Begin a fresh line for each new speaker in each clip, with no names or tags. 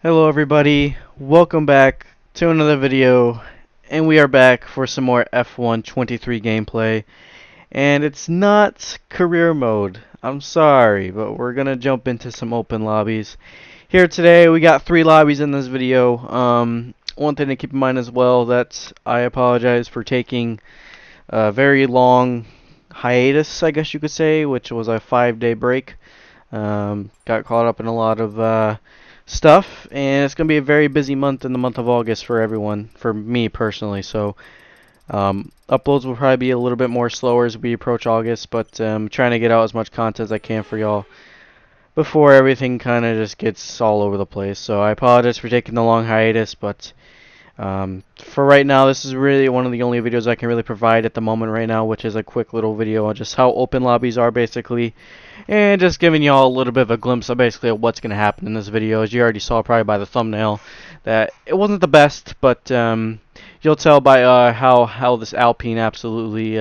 Hello everybody, welcome back to another video, and we are back for some more F1 23 gameplay, and it's not career mode. I'm sorry, but we're gonna jump into some open lobbies. Here today we got 3 lobbies in this video. One thing to keep in mind as well, that I apologize for taking a very long hiatus, I guess you could say, which was a 5-day break. Got caught up in a lot of stuff, and it's gonna be a very busy month in the month of August for everyone, for me personally. So uploads will probably be a little bit more slower as we approach August, but trying to get out as much content as I can for y'all before everything kind of just gets all over the place. So I apologize for taking the long hiatus, but for right now, this is really one of the only videos I can really provide at the moment right now, which is a quick little video on just how open lobbies are basically, and just giving y'all a little bit of a glimpse of basically what's going to happen in this video. As you already saw probably by the thumbnail, that it wasn't the best, but you'll tell by how this Alpine absolutely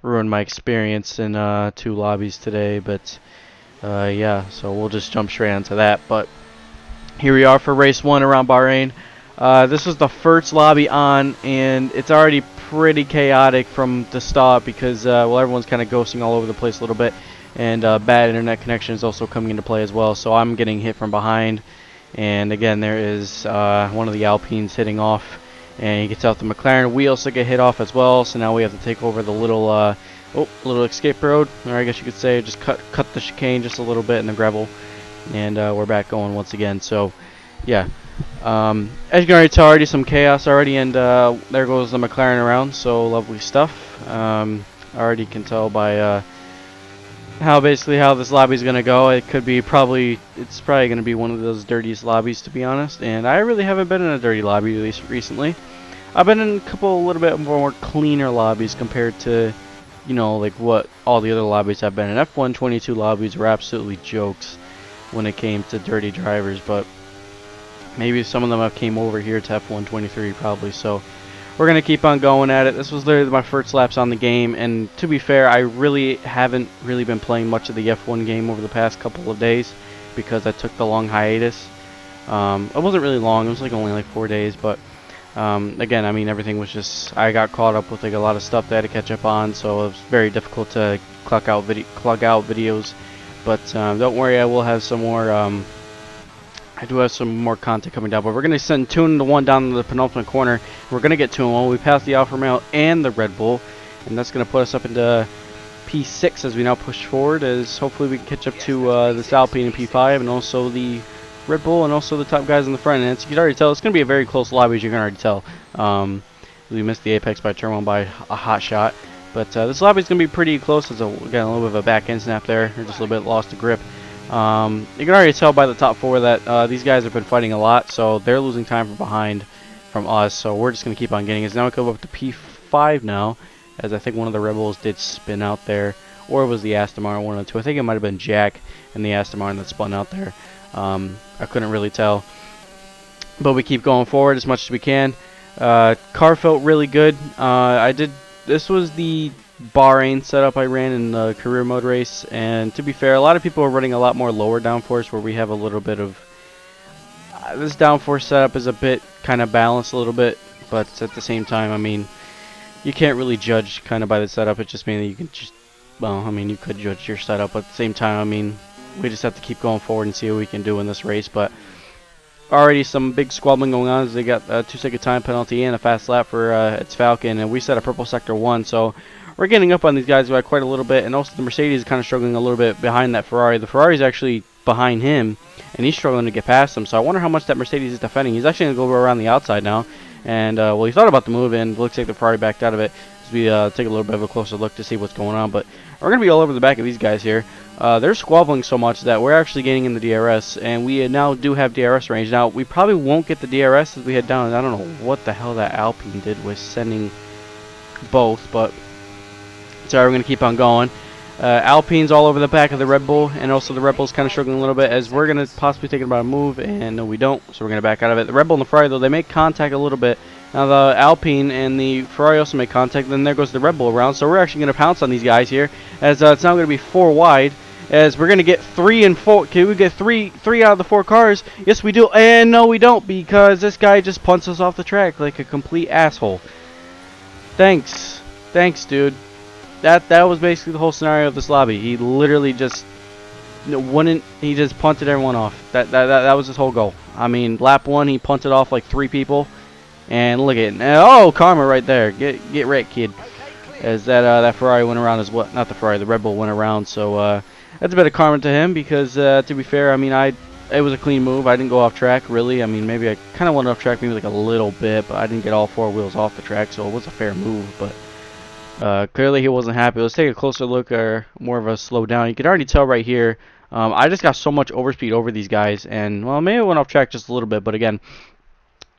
ruined my experience in 2 lobbies today. But yeah, so we'll just jump straight into that. But here we are for race 1 around Bahrain. This was the first lobby on, and it's already pretty chaotic from the start because, well, everyone's kind of ghosting all over the place a little bit, and bad internet connection is also coming into play as well, so I'm getting hit from behind. And again, there is one of the Alpines hitting off, and he gets out the McLaren. We also get hit off as well, so now we have to take over the little little escape road, or I guess you could say just cut the chicane just a little bit in the gravel, and we're back going once again. So yeah. As you can already tell, already some chaos already, and there goes the McLaren around, so lovely stuff. Already can tell by how this lobby is gonna go. It's probably gonna be one of those dirtiest lobbies, to be honest. And I really haven't been in a dirty lobby at least recently. I've been in a couple a little bit more cleaner lobbies compared to, you know, like what all the other lobbies I've been in. F1 22 lobbies were absolutely jokes when it came to dirty drivers, but maybe some of them have came over here to F1 23 probably. So we're going to keep on going at it. This was literally my first laps on the game, and to be fair, I really haven't been playing much of the F1 game over the past couple of days because I took the long hiatus. It wasn't really long, it was like only like 4 days, but again, I mean, everything was just, I got caught up with like a lot of stuff that I had to catch up on, so it was very difficult to clock out videos. But don't worry, I will have some more I do have some more content coming down, but we're going to send 2 into 1 down to the penultimate corner. We're going to get 2 in 1. We pass the Alfa Romeo and the Red Bull, and that's going to put us up into P6 as we now push forward, as hopefully we can catch up to this Alpine in P5, and also the Red Bull, and also the top guys in the front. And as you can already tell, it's going to be a very close lobby, as you can already tell. We missed the apex by turn 1 by a hot shot, but this lobby is going to be pretty close. There's again, a little bit of a back end snap there. We're just a little bit lost to grip. You can already tell by the top 4 that these guys have been fighting a lot, so they're losing time from behind from us, so we're just going to keep on getting it. Now we go up to P5 now, as I think one of the Rebels did spin out there, or it was the Aston Martin, one of the two. I think it might have been Jack and the Aston Martin that spun out there. I couldn't really tell, but we keep going forward as much as we can. Car felt really good. This was the Bahrain setup I ran in the career mode race, and to be fair, a lot of people are running a lot more lower downforce, where we have a little bit of this downforce setup is a bit kind of balanced a little bit, but at the same time, I mean, you can't really judge kind of by the setup. It just means that you can just, well, I mean, you could judge your setup, but at the same time, I mean, we just have to keep going forward and see what we can do in this race. But already some big squabbling going on, as they got a 2-second time penalty and a fast lap for its Falcon, and we set a purple sector 1, so we're getting up on these guys by quite a little bit. And also the Mercedes is kind of struggling a little bit behind that Ferrari. The Ferrari's actually behind him, and he's struggling to get past him, so I wonder how much that Mercedes is defending. He's actually going to go around the outside now, and well, he thought about the move, and looks like the Ferrari backed out of it, as we take a little bit of a closer look to see what's going on. But we're going to be all over the back of these guys here. They're squabbling so much that we're actually getting in the DRS, and we now do have DRS range. Now, we probably won't get the DRS as we head down. I don't know what the hell that Alpine did with sending both, but sorry, we're going to keep on going. Alpine's all over the back of the Red Bull, and also the Red Bull's kind of struggling a little bit, as we're going to possibly think about a move, and no, we don't, so we're going to back out of it. The Red Bull and the Ferrari, though, they make contact a little bit. Now the Alpine and the Ferrari also make contact, then there goes the Red Bull around, so we're actually going to pounce on these guys here, as it's now going to be 4 wide, as we're gonna get 3 and 4. Can we get three out of the 4 cars? Yes, we do. And no, we don't, because this guy just punts us off the track like a complete asshole. Thanks, dude. That was basically the whole scenario of this lobby. He literally just he just punted everyone off. That was his whole goal. I mean, lap 1 he punted off like 3 people, and look at it. Oh, karma right there. Get wrecked, kid. As that Ferrari went around as well. Not the Ferrari, the Red Bull went around. So that's a bit of karma to him, because to be fair, I mean, it was a clean move. I didn't go off track really. I mean, maybe I kind of went off track maybe like a little bit, but I didn't get all 4 wheels off the track, so it was a fair move. But clearly he wasn't happy. Let's take a closer look, or more of a slow down. You can already tell right here. I just got so much overspeed over these guys, and well, maybe I went off track just a little bit, but again,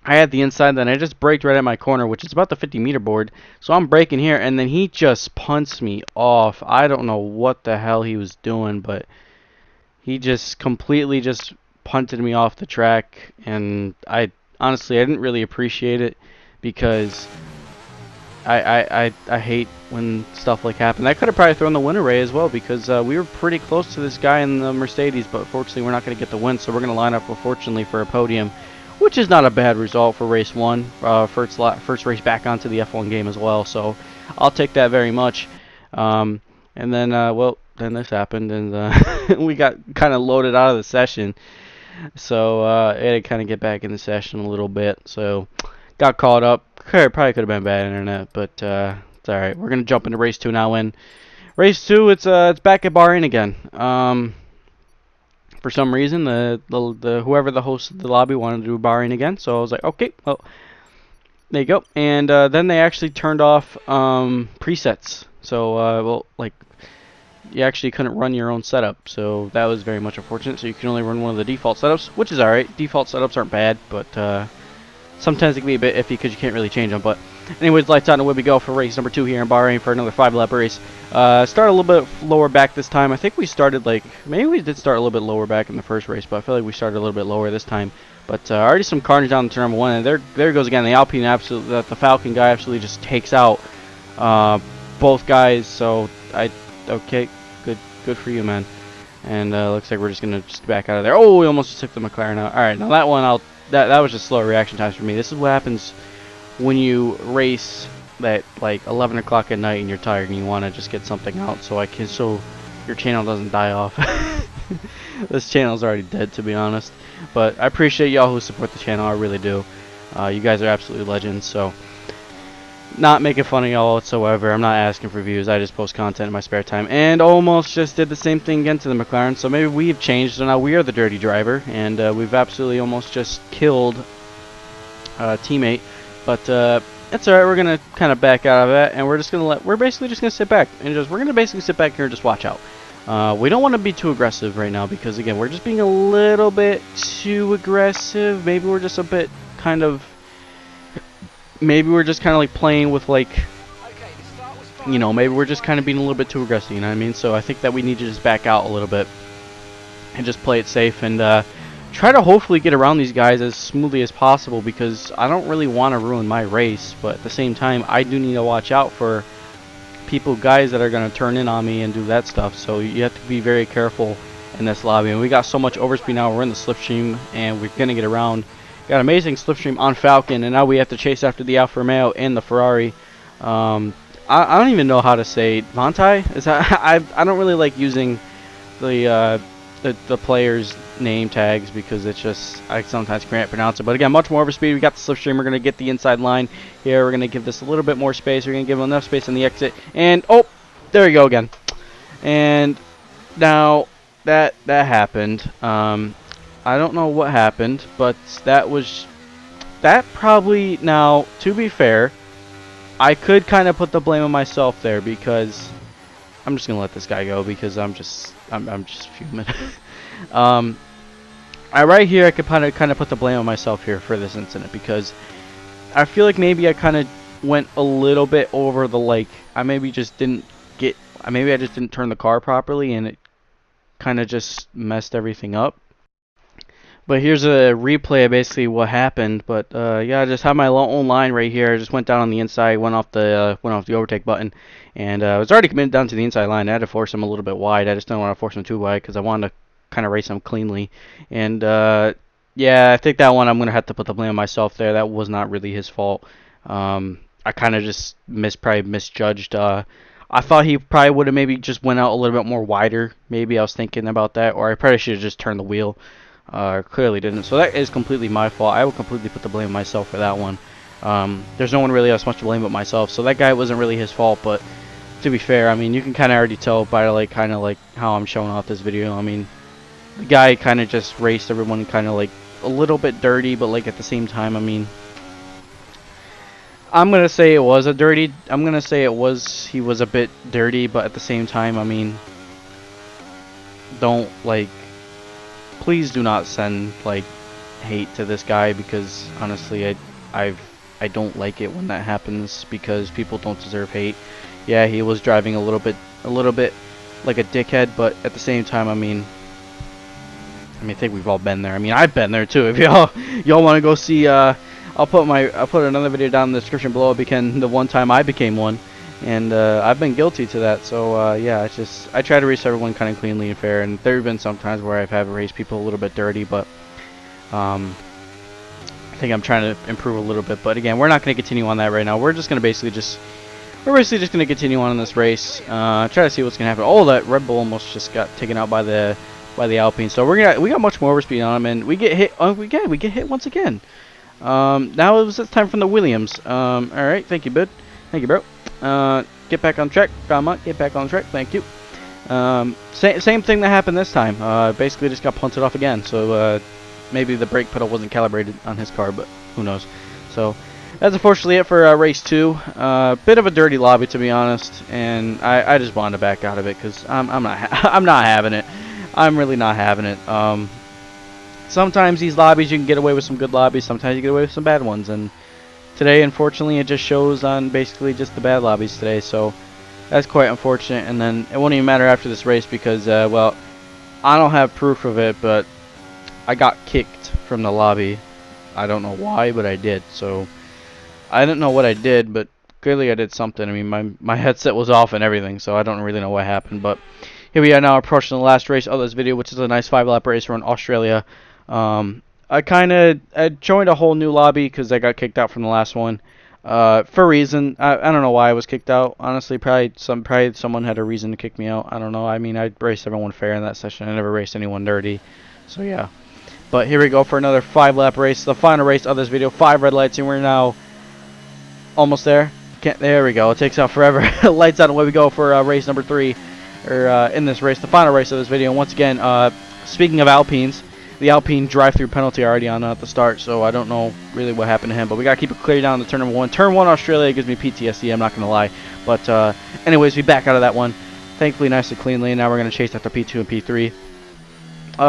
I had the inside, then I just braked right at my corner, which is about the 50-meter board. So I'm braking here, and then he just punts me off. I don't know what the hell he was doing, but he just completely just punted me off the track, and honestly, I didn't really appreciate it, because I hate when stuff like happen. I could have probably thrown the win array as well, because we were pretty close to this guy in the Mercedes, but fortunately we're not going to get the win, so we're going to line up, unfortunately, for a podium, which is not a bad result for race 1, first race back onto the F1 game as well, so I'll take that very much. And then, well, then this happened, and we got kind of loaded out of the session, so I had to kind of get back in the session a little bit, so got caught up. Probably could have been bad internet, but it's alright. We're gonna jump into race 2 now. In race 2, it's back at Bahrain again. For some reason, the whoever the host of the lobby wanted to do Bahrain again, so I was like, okay, well, there you go. And then they actually turned off presets, so well, like, you actually couldn't run your own setup, so that was very much unfortunate. So you can only run one of the default setups, which is alright. Default setups aren't bad, but sometimes it can be a bit iffy because you can't really change them. But anyways, lights out and away we go for race number 2 here in Bahrain for another 5-lap race. Start a little bit lower back this time. I think we started like, maybe we did start a little bit lower back in the first race, but I feel like we started a little bit lower this time. But already some carnage down to turn number 1, and there goes again the Alpine. Absolutely, the Falcon guy absolutely just takes out both guys. So okay, good for you, man. And looks like we're just gonna back out of there. Oh, we almost just took the McLaren out. All right, now that one that was just slow reaction times for me. This is what happens when you race at like 11 o'clock at night and you're tired and you want to just get something out so your channel doesn't die off. This channel's already dead, to be honest. But I appreciate y'all who support the channel. I really do. You guys are absolutely legends. So not making fun of y'all whatsoever. I'm not asking for views. I just post content in my spare time. And almost just did the same thing again to the McLaren. So maybe we've changed. So now we are the dirty driver. And we've absolutely almost just killed a teammate. But that's alright. We're going to kind of back out of that. And we're basically just going to sit back. And we're going to basically sit back here and just watch out. We don't want to be too aggressive right now. Because, again, we're just being a little bit too aggressive. Maybe we're just a bit kind of... Maybe we're just kind of like playing with, like, you know, maybe we're just kind of being a little bit too aggressive, you know what I mean? So I think that we need to just back out a little bit and just play it safe and try to hopefully get around these guys as smoothly as possible, because I don't really want to ruin my race, but at the same time I do need to watch out for guys that are going to turn in on me and do that stuff. So you have to be very careful in this lobby. And we got so much overspeed now. We're in the slipstream and we're going to get around. Got amazing slipstream on Falcon, and now we have to chase after the Alfa Romeo and the Ferrari. I don't even know how to say Vantai. Is that I don't really like using the players' name tags because it's just I sometimes can't pronounce it. But again, much more overspeed. We got the slipstream. We're gonna get the inside line here. We're gonna give this a little bit more space. We're gonna give enough space on the exit, and oh, there we go again. And now that happened. I don't know what happened, but that probably, now, to be fair, I could kind of put the blame on myself there, because I'm just going to let this guy go, because I'm just fuming. Right here, I could kind of put the blame on myself here for this incident, because I feel like maybe I kind of went a little bit over the, like, maybe I just didn't turn the car properly, and it kind of just messed everything up. But here's a replay of basically what happened. But yeah, I just have my own line right here. I just went down on the inside, went off the overtake button, and I was already committed down to the inside line. I had to force him a little bit wide. I just didn't want to force him too wide because I wanted to kind of race him cleanly. And yeah, I think that one I'm gonna have to put the blame on myself there. That was not really his fault. I kind of just probably misjudged. I thought he probably would have maybe just went out a little bit more wider. Maybe I was thinking about that, or I probably should have just turned the wheel. Clearly didn't. So that is completely my fault. I will completely put the blame on myself for that one. There's no one really else much to blame but myself. So that guy wasn't really his fault. But to be fair, I mean, you can kind of already tell by kind of like how I'm showing off this video. I mean, the guy kind of just raced everyone kind of like a little bit dirty, but like at the same time, I mean, I'm gonna say it was a dirty. I'm gonna say he was a bit dirty, but at the same time, I mean, don't like. Please do not send like hate to this guy because honestly, I don't like it when that happens because people don't deserve hate. Yeah, he was driving a little bit like a dickhead, but at the same time, I mean, I think we've all been there. I mean, I've been there too. If y'all want to go see, I'll put another video down in the description below. It became the one time I became one, and I've been guilty to that. So yeah, it's just I try to race everyone kind of cleanly and fair. And there have been some times where I've had to race people a little bit dirty, but I think I'm trying to improve a little bit. But again, we're not going to continue on that right now. We're just going to basically just going to continue on in this race. Try to see what's going to happen. Oh, that Red Bull almost just got taken out by the Alpine. So we got much more overspeed on him, and we get hit. We get hit once again. Now it was time from the Williams. All right, thank you, bud. Thank you, bro. Get back on track. Get back on track. Thank you. Same thing that happened this time. Basically just got punted off again. So maybe the brake pedal wasn't calibrated on his car, but who knows. So that's unfortunately it for race 2. Bit of a dirty lobby, to be honest, and I just wanted to back out of it because I'm not having it. I'm really not having it. Sometimes these lobbies you can get away with some good lobbies, sometimes you get away with some bad ones, and today unfortunately it just shows on basically just the bad lobbies today, so that's quite unfortunate. And then it won't even matter after this race because well, I don't have proof of it, but I got kicked from the lobby. I don't know why, but I did. So I didn't know what I did, but clearly I did something. I mean, my headset was off and everything, so I don't really know what happened. But here we are now approaching the last race of this video, which is a nice 5-lap race around Australia. I joined a whole new lobby because I got kicked out from the last one. For a reason. I don't know why I was kicked out. Honestly, probably someone had a reason to kick me out. I don't know. I mean, I raced everyone fair in that session. I never raced anyone dirty. So yeah. But here we go for another 5-lap race. The final race of this video. 5 red lights, and we're now almost there. There we go. It takes out forever. Lights out, and away we go for race number 3. Or in this race, the final race of this video. And once again, speaking of Alpines, the Alpine drive-through penalty already on at the start, so I don't know really what happened to him, but we gotta keep it clear down to turn number 1. Turn 1 Australia gives me PTSD, I'm not gonna lie. But anyways, we back out of that one, thankfully nice and cleanly, and now we're gonna chase after P2 and P3.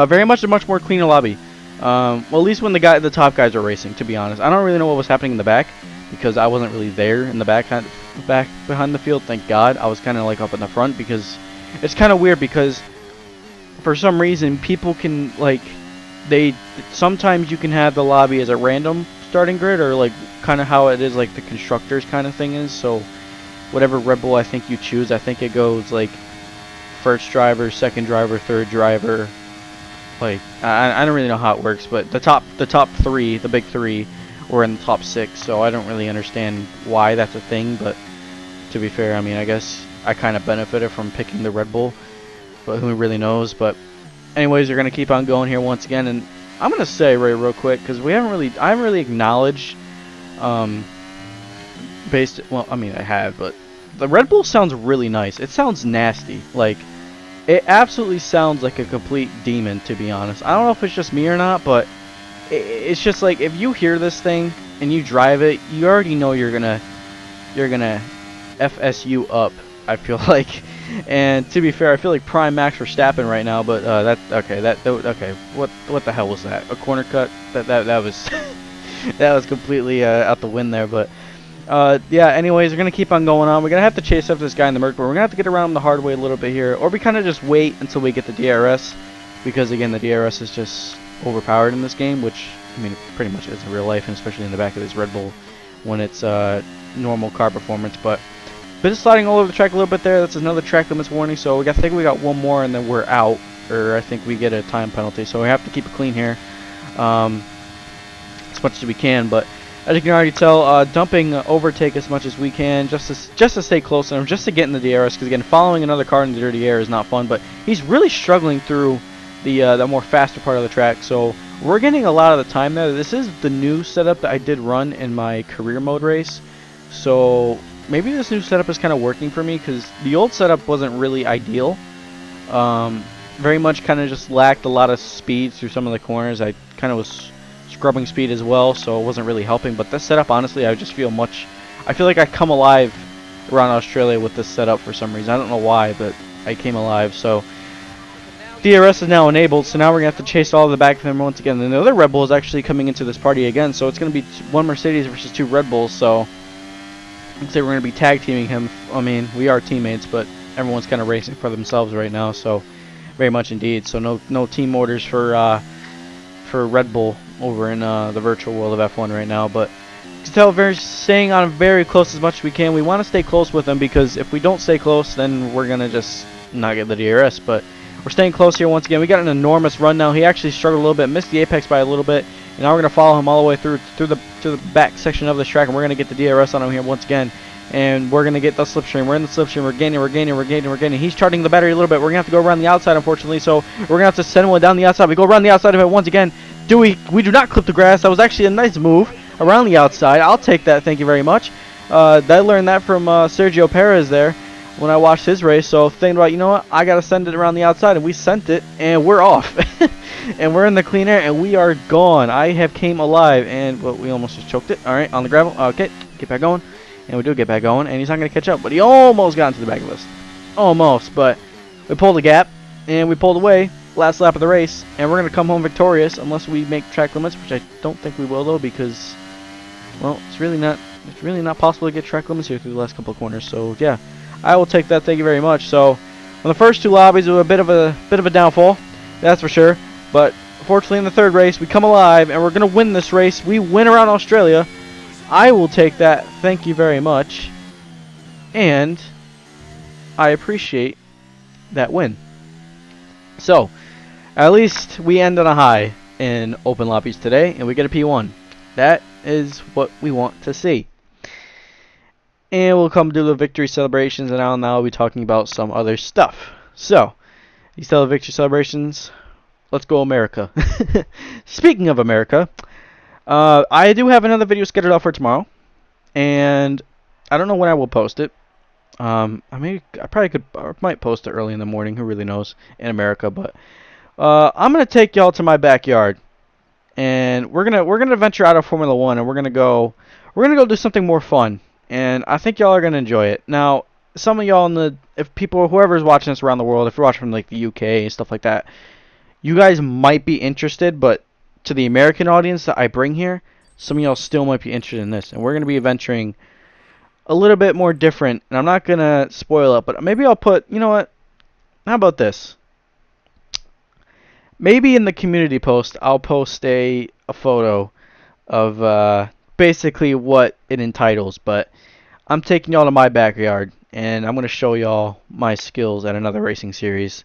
Very much a much more cleaner lobby. Well, at least when the top guys are racing, to be honest. I don't really know what was happening in the back because I wasn't really there in the back behind the field. Thank God. I was kind of like up in the front because it's kind of weird because for some reason people can like sometimes you can have the lobby as a random starting grid or like kind of how it is like the constructors kind of thing is. So whatever Red Bull I think you choose, I think it goes like first driver, second driver, third driver. Like I don't really know how it works, but the top 3, the big 3, were in the top 6. So I don't really understand why that's a thing. But to be fair, I mean, I guess I kind of benefited from picking the Red Bull, but who really knows? But anyways, we're gonna keep on going here once again, and I'm gonna say real quick because I haven't really acknowledged well, I mean I have, but the Red Bull sounds really nice. It sounds nasty. Like it absolutely sounds like a complete demon, to be honest. I don't know if it's just me or not, but it's just like if you hear this thing and you drive it, you already know you're gonna FSU up, I feel like. And to be fair, I feel like prime Max Verstappen right now, but okay. What the hell was that? A corner cut? That was that was completely out the wind there. But yeah. Anyways, we're gonna keep on going on. We're gonna have to chase up this guy in the Merc, but we're gonna have to get around him the hard way a little bit here, or we kind of just wait until we get the DRS, because again the DRS is just overpowered in this game, which, I mean, it pretty much is in real life, and especially in the back of this Red Bull when it's normal car performance. But bit of sliding all over the track a little bit there. That's another track limits warning, so I think we got one more and then we're out, or I think we get a time penalty, so we have to keep it clean here as much as we can. But as you can already tell, dumping overtake as much as we can, just to stay close to him, just to get in the DRS, because again, following another car in the dirty air is not fun, but he's really struggling through the more faster part of the track, so we're getting a lot of the time there. This is the new setup that I did run in my career mode race, so maybe this new setup is kind of working for me, because the old setup wasn't really ideal. Very much kind of just lacked a lot of speed through some of the corners. I kind of was scrubbing speed as well, so it wasn't really helping. But this setup, honestly, I feel like I come alive around Australia with this setup for some reason. I don't know why, but I came alive. So DRS is now enabled, so now we're going to have to chase all the back of them once again. And the other Red Bull is actually coming into this party again, so it's going to be one Mercedes versus two Red Bulls. So I'd say we're going to be tag teaming him. I mean, we are teammates, but everyone's kind of racing for themselves right now, so very much indeed. So no team orders for Red Bull over in the virtual world of F1 right now, but you can tell staying on very close as much as we can. We want to stay close with them, because if we don't stay close, then we're gonna just not get the DRS. But we're staying close here once again. We got an enormous run now. He actually struggled a little bit, missed the apex by a little bit, and now we're gonna follow him all the way through the back section of this track, and we're gonna get the DRS on him here once again. And we're going to get the slipstream. We're in the slipstream. We're gaining. He's charging the battery a little bit. We're going to have to go around the outside, unfortunately. So we're going to have to send one down the outside. We go around the outside of it once again. We do not clip the grass. That was actually a nice move around the outside. I'll take that. Thank you very much. I learned that from Sergio Perez there when I watched his race. So thinking about, you know what, I got to send it around the outside. And we sent it, and we're off. And we're in the clean air, and we are gone. I have came alive, and well, we almost just choked it. All right, on the gravel. Okay, get back going. And we do get back going, and he's not going to catch up, but he almost got into the back of us. Almost, but we pulled the gap, and we pulled away last lap of the race, and we're going to come home victorious unless we make track limits, which I don't think we will, though, because, well, it's really not possible to get track limits here through the last couple of corners. So, yeah, I will take that. Thank you very much. So, on the first two lobbies, were a bit of a downfall, that's for sure, but fortunately in the third race, we come alive, and we're going to win this race. We win around Australia. I will take that. Thank you very much. And I appreciate that win. So, at least we end on a high in open lobbies today, and we get a P1. That is what we want to see. And we'll come to the victory celebrations, and now I'll be talking about some other stuff. So, these victory celebrations, let's go America. Speaking of America, I do have another video scheduled out for tomorrow, and I don't know when I will post it. I might post it early in the morning. Who really knows in America? But I'm gonna take y'all to my backyard, and we're gonna venture out of Formula One, and we're gonna go do something more fun, and I think y'all are gonna enjoy it. Now, some of y'all whoever's watching this around the world, if you're watching from like the UK and stuff like that, you guys might be interested, but to the American audience that I bring here, some of y'all still might be interested in this. And we're going to be venturing a little bit more different. And I'm not going to spoil it, but maybe I'll put, you know what? How about this? Maybe in the community post, I'll post a photo of basically what it entitles. But I'm taking y'all to my backyard, and I'm going to show y'all my skills at another racing series.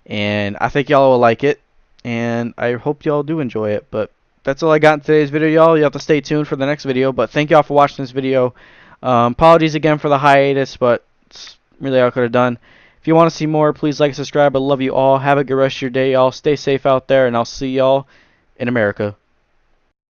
And I think y'all will like it. And I hope y'all do enjoy it. But that's all I got in today's video, y'all. You have to stay tuned for the next video. But thank y'all for watching this video. Apologies again for the hiatus, but it's really all I could have done. If you want to see more, please like and subscribe. I love you all. Have a good rest of your day, y'all. Stay safe out there, and I'll see y'all in America.